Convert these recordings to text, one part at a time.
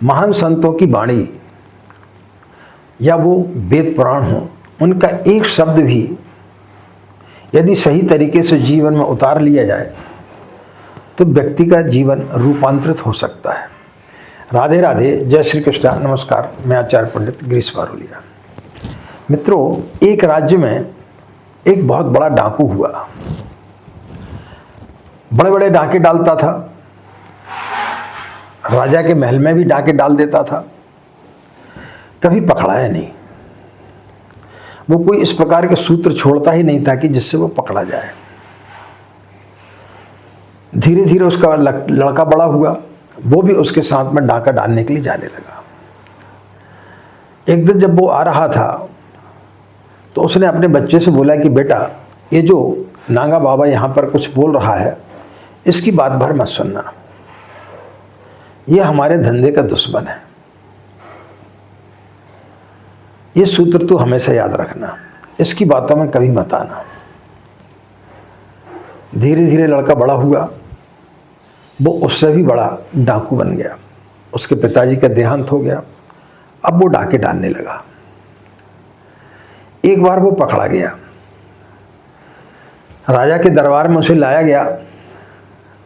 महान संतों की वाणी या वो वेद पुराण हो, उनका एक शब्द भी यदि सही तरीके से जीवन में उतार लिया जाए तो व्यक्ति का जीवन रूपांतरित हो सकता है। राधे राधे, जय श्री कृष्ण, नमस्कार। मैं आचार्य पंडित गिरीश बारोलिया। मित्रों, एक राज्य में एक बहुत बड़ा डाकू हुआ। बड़े बड़े डाके डालता था, राजा के महल में भी डाके डाल देता था, कभी पकड़ाया नहीं। वो कोई इस प्रकार के सूत्र छोड़ता ही नहीं था कि जिससे वो पकड़ा जाए। धीरे धीरे उसका लड़का बड़ा हुआ, वो भी उसके साथ में डाका डालने के लिए जाने लगा। एक दिन जब वो आ रहा था तो उसने अपने बच्चे से बोला कि बेटा, ये जो नागा बाबा यहाँ पर कुछ बोल रहा है, इसकी बात भर मत सुनना, ये हमारे धंधे का दुश्मन है। ये सूत्र तू हमेशा याद रखना, इसकी बातों में कभी मत आना। धीरे धीरे लड़का बड़ा हुआ, वो उससे भी बड़ा डाकू बन गया। उसके पिताजी का देहांत हो गया, अब वो डाके डालने लगा। एक बार वो पकड़ा गया, राजा के दरबार में उसे लाया गया,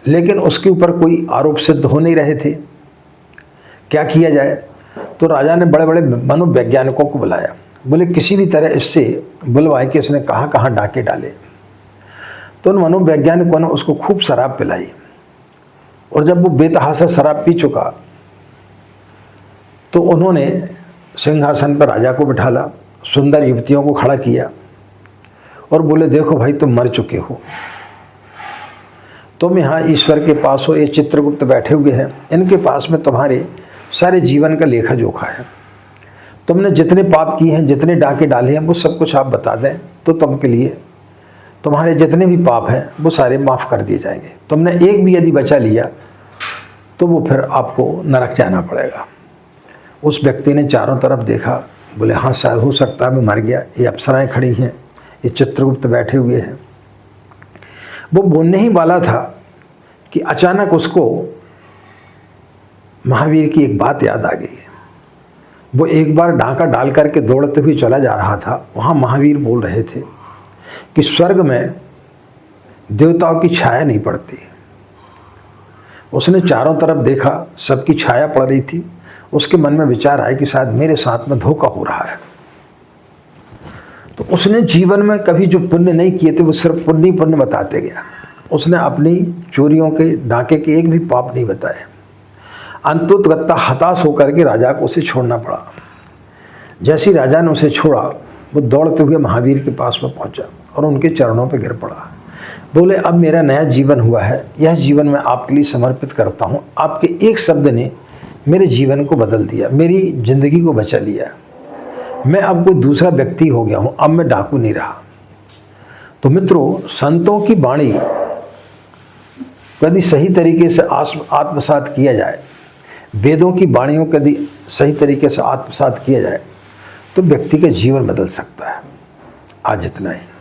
लेकिन उसके ऊपर कोई आरोप सिद्ध हो नहीं रहे थे। क्या किया जाए? तो राजा ने बड़े बड़े मनोवैज्ञानिकों को बुलाया। बोले किसी भी तरह इससे बुलवाए कि इसने कहाँ कहाँ डाके डाले। तो उन मनोवैज्ञानिकों ने उसको खूब शराब पिलाई, और जब वो बेतहाशा शराब पी चुका तो उन्होंने सिंहासन पर राजा को बिठाला, सुंदर युवतियों को खड़ा किया और बोले देखो भाई, तुम मर चुके हो, तुम यहाँ ईश्वर के पास हो, ये चित्रगुप्त बैठे हुए हैं, इनके पास में तुम्हारे सारे जीवन का लेखा जोखा है। तुमने जितने पाप किए हैं, जितने डाके डाले हैं, वो सब कुछ आप बता दें तो तुमके लिए तुम्हारे जितने भी पाप हैं वो सारे माफ़ कर दिए जाएंगे। तुमने एक भी यदि बचा लिया तो वो फिर आपको नरक जाना पड़ेगा। उस व्यक्ति ने चारों तरफ देखा, बोले हाँ, शायद हो सकता है मैं मर गया, ये अप्सराएं खड़ी हैं, ये चित्रगुप्त बैठे हुए हैं। वो बोलने ही वाला था कि अचानक उसको महावीर की एक बात याद आ गई। वो एक बार डाका डाल करके दौड़ते हुए चला जा रहा था, वहाँ महावीर बोल रहे थे कि स्वर्ग में देवताओं की छाया नहीं पड़ती। उसने चारों तरफ देखा, सबकी छाया पड़ रही थी। उसके मन में विचार आया कि शायद मेरे साथ में धोखा हो रहा है। तो उसने जीवन में कभी जो पुण्य नहीं किए थे वो सिर्फ पुण्य पुण्य बताते गया। उसने अपनी चोरियों के, डाके के एक भी पाप नहीं बताए। अंततः हताश होकर के राजा को उसे छोड़ना पड़ा। जैसे ही राजा ने उसे छोड़ा, वो दौड़ते हुए महावीर के पास में पहुंचा और उनके चरणों पर गिर पड़ा। बोले अब मेरा नया जीवन हुआ है, यह जीवन मैं आपके लिए समर्पित करता हूँ। आपके एक शब्द ने मेरे जीवन को बदल दिया, मेरी जिंदगी को बचा लिया। मैं अब कोई दूसरा व्यक्ति हो गया हूँ, अब मैं डाकू नहीं रहा। तो मित्रों, संतों की वाणी यदि सही तरीके से आत्मसात किया जाए, वेदों की वाणियों को यदि सही तरीके से आत्मसात किया जाए तो व्यक्ति का जीवन बदल सकता है। आज इतना ही।